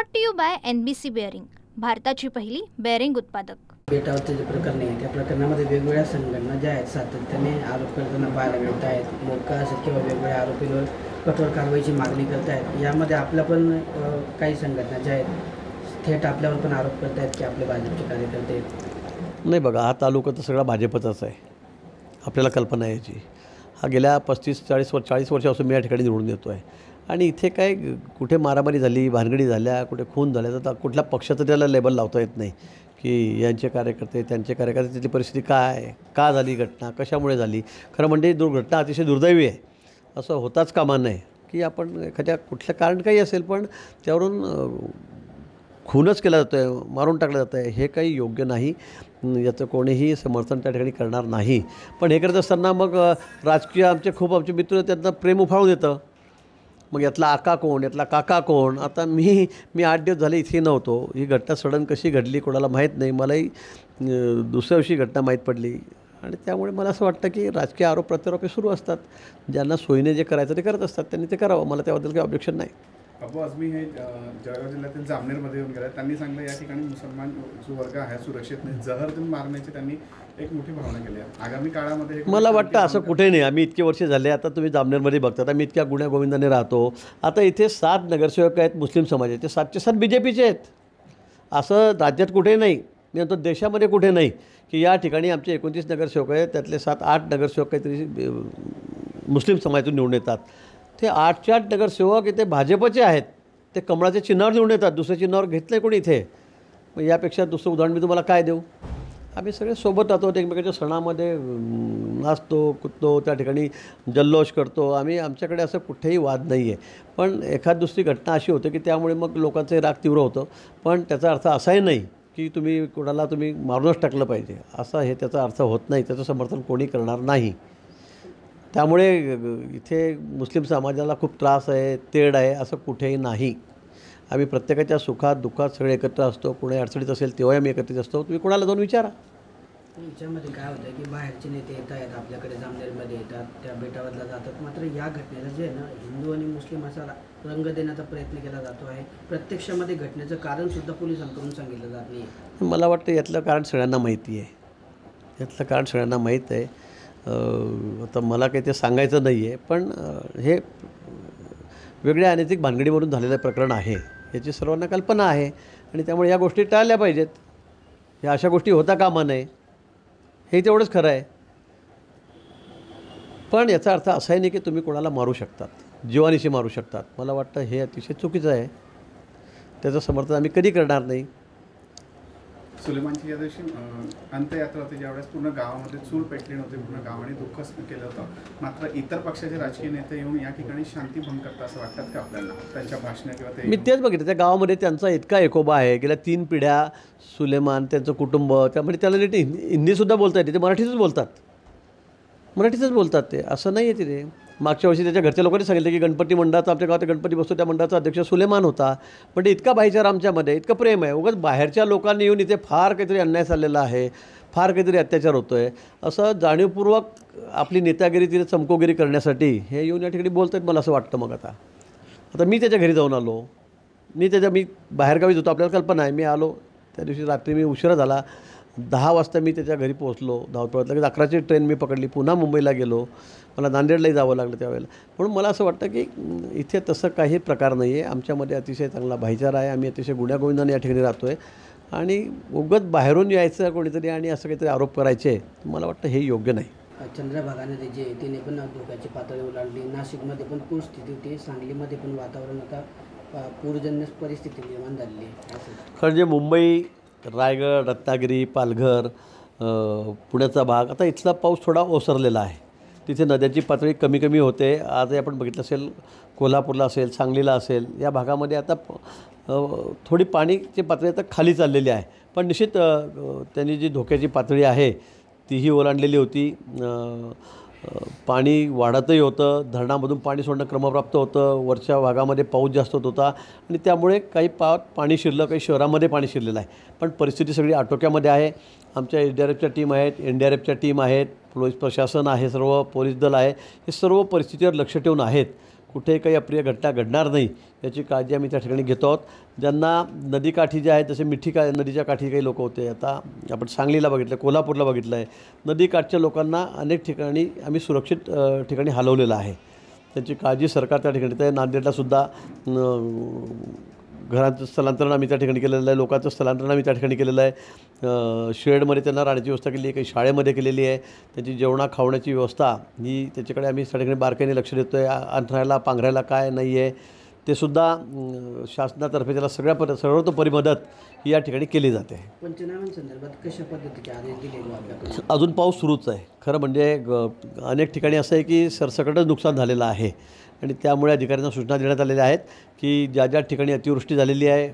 Brought to you by NBC bearing, भारताची पहिली bearing उत्पादक। बेटावरचे जे प्रकरण आहे त्या प्रकरणामध्ये वेगवेगळ्या संघटना ज्या आहेत सातत्याने आरोप करताना पाहायला मिळत आहेत। मोका असेल किंवा वेगवेगळ्या आरोपींवर कठोर कारवाईची मागणी करत आहेत। यामध्ये आपल्या पण काही संघटना ज्या आहेत थेट आपल्यावर पण आरोप करत आहेत की आपले भाजपचे कार्यकर्ते आहेत। नाही बघा, हा तालुका तर सगळा भाजपचाच आहे, आपल्याला कल्पना आहे याची। हा गेल्या 40 वर्षापासून मी या ठिकाणी निवडून येतो आहे आणि इथे काय कुठे मारामारी झाली, भानगडी झाल्या, कुठे खून झाल्या तर कुठल्या पक्षाचं त्याला लेबल लावता येत नाही की यांचे कार्यकर्ते त्यांचे कार्यकर्ते। त्याची परिस्थिती काय, का झाली घटना, कशामुळे झाली। खरं म्हणजे दुर्घटना अतिशय दुर्दैवी आहे, असं होताच कामा नये की आपण एखाद्या कुठलं कारण काही असेल पण त्यावरून खूनच केला जातो आहे, मारून टाकलं जातं आहे, हे काही योग्य नाही। याचं कोणीही समर्थन त्या ठिकाणी करणार नाही। पण हे करत असताना मग राजकीय आमचे मित्र त्यांना प्रेम उफाळून येतं। मग यातला आका कोण, यातला काका कोण। आता मी 8 दिवस झाले इथे नव्हतो। ही घटना सडन कशी घडली कोणाला माहीत नाही। मलाही दुसऱ्या दिवशी घटना माहीत पडली आणि त्यामुळे मला असं वाटतं की राजकीय आरोप प्रत्यारोप सुरू असतात। ज्यांना सोयीने जे करायचं ते करत असतात, त्यांनी ते करावं। मला त्याबद्दल काही ऑब्जेक्शन नाही। अबू आझमी हे जळगाव जिल्ह्यातील जामनेरमध्ये येऊन गेले। त्यांनी सांगितलं या ठिकाणी मुसलमान जो वर्ग आहे सुरक्षित नाही, जहर देऊन मारण्याची त्यांनी एक मोठी भावना केली आहे। आगामी काळामध्ये मला वाटतं असं कुठे नाही। आम्ही इतके वर्ष झाले, आता तुम्ही जामनेरमध्ये बघतात, आम्ही इतक्या गुण्या गोविंदाने राहतो। आता इथे 7 नगरसेवक आहेत मुस्लिम समाजाचे, 7चे 7 BJPचे आहेत। असं राज्यात कुठे नाही, मी म्हणतो देशामध्ये कुठे नाही की या ठिकाणी आमचे 29 नगरसेवक आहेत, त्यातले 7-8 नगरसेवक काहीतरी मुस्लिम समाजातून निवडून येतात। ते 8चे 8 नगरसेवक इथे भाजपचे आहेत, ते कमळाच्या चिन्हावर निवडून येतात, दुसऱ्या चिन्हावर घेतलं आहे कोणी इथे। मग यापेक्षा दुसरं उदाहरण मी तुम्हाला काय देऊ। आम्ही सगळे सोबत राहतो, एकमेकांच्या सणामध्ये नाचतो, कुदतो, त्या ठिकाणी जल्लोष करतो आम्ही। आमच्याकडे असं कुठेही वाद नाही आहे। पण एखाद दुसरी घटना अशी होते की त्यामुळे मग लोकांचे राग तीव्र होतं। पण त्याचा अर्थ असाही नाही की तुम्ही मारूनच टाकलं पाहिजे, असं हे त्याचा अर्थ होत नाही। त्याचं समर्थन कोणी करणार नाही। त्यामुळे इथे मुस्लिम समाजाला खूप त्रास आहे, तेढ आहे, असं कुठेही नाही। आम्ही प्रत्येकाच्या सुखात दुःखात सगळे एकत्र असतो। कोणी अडचणीत असेल तेव्हा आम्ही एकत्रित असतो। तुम्ही कोणाला जाऊन विचारा। याच्यामध्ये काय होतं की बाहेरचे नेते येत आहेत, आपल्याकडे जामनेरमध्ये येतात, त्या बेटावरला जातात, मात्र या घटनेला जे आहे ना हिंदू आणि मुस्लिम असा रंग देण्याचा प्रयत्न केला जातो आहे। प्रत्यक्षामध्ये घटनेचं कारणसुद्धा पोलिसांकडून सांगितलं जात नाही। मला वाटतं यातलं कारण सगळ्यांना माहिती आहे, यातलं कारण सगळ्यांना माहीत आहे। आता मला काही ते सांगायचं नाही आहे, पण हे वेगळ्या अनैतिक भानगडीवरून झालेलं प्रकरण आहे, याची सर्वांना कल्पना आहे आणि त्यामुळे या गोष्टी टाळल्या पाहिजेत। या अशा गोष्टी होता कामा नये, हे तेवढंच खरं आहे। पण याचा अर्थ असाही नाही की तुम्ही कोणाला मारू शकतात, जीवानिशी मारू शकतात। मला वाटतं हे अतिशय चुकीचं आहे, त्याचं समर्थन आम्ही कधी करणार नाही। सुलेमानची या दिवशी अंत्ययात्रा होती, ज्यावेळेस पूर्ण गावामध्ये चूल पेटली नव्हती, पूर्ण गावाने दुःख केलं होतं। मात्र इतर पक्षाचे राजकीय नेते येऊन या ठिकाणी शांती भंग करतात असं वाटतात का आपल्याला त्यांच्या भाषणात किंवा ते? मी तेच बघितलं, त्या गावामध्ये त्यांचा इतका एकोबा आहे। गेल्या 3 पिढ्या सुलेमान, त्यांचं कुटुंब, त्यामुळे त्याला नीट हिंदीसुद्धा बोलता येते, ते मराठीतच बोलतात ते, असं नाही आहे तिथे। मागच्या वर्षी त्याच्या घरच्या लोकांनी सांगितलं की गणपती मंडळाचा, आमच्या गावात गणपती बसतो, त्या मंडळाचा अध्यक्ष सुलेमान होता। पण इतका भाईचारा आमच्यामध्ये, इतकं प्रेम आहे। उगाच बाहेरच्या लोकांनी येऊन इथे फार काहीतरी अन्याय चाललेला आहे, फार काहीतरी अत्याचार होतो आहे, असं जाणीवपूर्वक आपली नेत्यागिरी तिथे चमकोगिरी करण्यासाठी हे येऊन या ठिकाणी बोलत आहेत, मला असं वाटतं। मग आता मी त्याच्या घरी जाऊन आलो, मी बाहेरगावीच होतो, आपल्याला कल्पना आहे। मी आलो त्या दिवशी रात्री, मी उशिरा झाला, 10 वाजता मी त्याच्या घरी पोहोचलो धावपळत। लगेच 11ची ट्रेन मी पकडली, पुन्हा मुंबईला गेलो, मला नांदेडलाही जावं लागलं त्यावेळेला। म्हणून मला असं वाटतं की इथे तसं काही प्रकार नाही आहे। आमच्यामध्ये अतिशय चांगला भाईचारा आहे, आम्ही अतिशय गुण्यागोविंदाने या ठिकाणी राहतो आहे आणि उगाच बाहेरून यायचं कोणीतरी आणि असं काहीतरी आरोप करायचे, मला वाटतं हे योग्य नाही। चंद्रभागा नदी जे तिने पण धोक्याची पातळी ओलांडली, नाशिकमध्ये पण पूरस्थिती होती, सांगलीमध्ये पण वातावरण आता पूरजन्य परिस्थिती निर्माण झालेली आहे। खरं जे मुंबई, रायगड, रत्नागिरी, पालघर, पुण्याचा भाग, आता इथला पाऊस थोडा ओसरलेला आहे। तिथे नद्याची पातळी कमी होते। आजही आपण बघितलं असेल, कोल्हापूरला असेल, सांगलीला असेल, या भागामध्ये आता थोडी पाणीची पातळी आता खाली चाललेली आहे। पण निश्चित त्यांनी जी धोक्याची पातळी आहे तीही ओलांडलेली होती। पाणी वाढतही होतं, धरणामधून पाणी सोडणं क्रमप्राप्त होतं, वरच्या भागामध्ये पाऊस जास्त होत होता आणि त्यामुळे काही पाणी शिरलं, काही शहरामध्ये पाणी शिरलेलं आहे। पण परिस्थिती सगळी आटोक्यामध्ये आहे। आमच्या SDRFच्या टीम आहेत, NDRFच्या टीम आहेत, पोलीस प्रशासन आहे, सर्व पोलीस दल आहे, हे सर्व परिस्थितीवर लक्ष ठेवून आहेत। कुठे काही अप्रिय घटना घडणार नाही याची काळजी आम्ही त्या ठिकाणी घेतो आहोत. ज्यांना नदीकाठी जे आहे जसे मिठी नदीच्या काठी काही लोक होते, आता आपण सांगलीला बघितलं, कोल्हापूरला बघितलं आहे, नदीकाठच्या लोकांना अनेक ठिकाणी आम्ही सुरक्षित ठिकाणी हलवलेलं आहे. त्याची काळजी सरकार त्या ठिकाणी घेतं आहे. नांदेडलासुद्धा घरांचं स्थलांतरण आम्ही त्या ठिकाणी केलेलं आहे, लोकांचं स्थलांतरण आम्ही त्या ठिकाणी केलेलं आहे. शेडमध्ये त्यांना राहण्याची व्यवस्था केली आहे, काही शाळेमध्ये केलेली आहे. त्यांची जेवणा खावण्याची व्यवस्था ही त्याच्याकडे आम्ही त्या ठिकाणी बारकाईने लक्ष देतो आहे. अंथरायला पांघरायला काय नाही आहे ते सुद्धा शासनातर्फे त्याला सर्वतोपरी मदत ही या ठिकाणी केली जाते. पंचनाम्यांसंदर्भात कशा पद्धतीचे आदेश दिले आपल्याकडे? अजून पाऊस सुरूच आहे. खरं म्हणजे अनेक ठिकाणी असं आहे की सरसकटच नुकसान झालेलं आहे आणि त्यामुळे अधिकाऱ्यांना सूचना देण्यात आलेल्या आहेत की ज्या ज्या ठिकाणी अतिवृष्टी झालेली आहे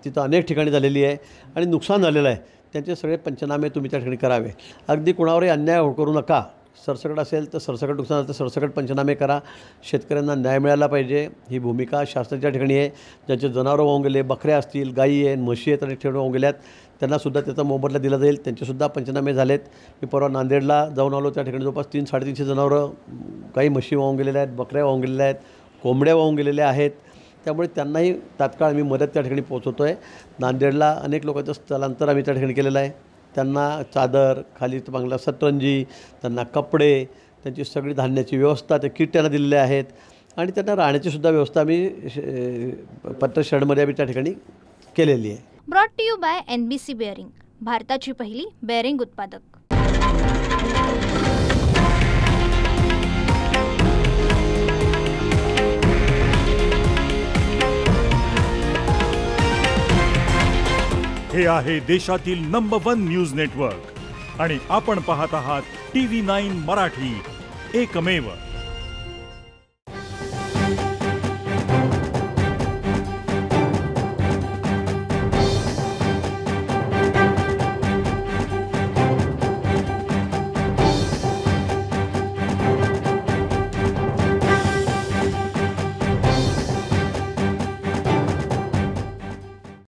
तिथं अनेक ठिकाणी झालेली आहे आणि नुकसान झालेलं आहे त्यांचे सगळे पंचनामे तुम्ही त्या ठिकाणी करावे. अगदी कोणावरही अन्याय करू नका. सरसकट असेल तर सरसकट नुकसान असेल तर सरसकट पंचनामे करा. शेतकऱ्यांना न्याय मिळाला पाहिजे ही भूमिका शासनाच्या ठिकाणी आहे. ज्यांचे जनावरं वाहून गेले, बकऱ्या असतील, गायी आहेत, म्हशी आहेत आणि ठेवून वाहून गेल्यात त्यांनासुद्धा त्याचा मोबदला दिला जाईल. त्यांचेसुद्धा पंचनामे झालेत. मी परवा नांदेडला जाऊन आलो, त्या ठिकाणी जवळपास 300-350 जनावरं, काही म्हशी वाहून गेलेल्या आहेत, बकऱ्या वाहून गेलेल्या आहेत, कोंबड्या वाहून गेलेल्या आहेत. त्यामुळे त्यांनाही तात्काळ आम्ही मदत त्या ठिकाणी पोहोचवतो आहे. नांदेडला अनेक लोकांचं स्थलांतर आम्ही त्या ठिकाणी केलेलं आहे. त्यांना चादर, खाली बांगला सतरंजी, त्यांना कपडे, त्यांची सगळी धान्याची व्यवस्था, ते किट त्यांना दिलेले आहेत आणि त्यांना राहण्याचीसुद्धा व्यवस्था आम्ही पत्र शेडमध्ये आम्ही त्या ठिकाणी केलेली आहे. Brought to you by NBC bearing, भारताची पहिली बेअरिंग उत्पादक. हे आहे देशातील नंबर 1 न्यूज नेटवर्क आणि आपण पाहत आहात TV9 मराठी, एकमेव.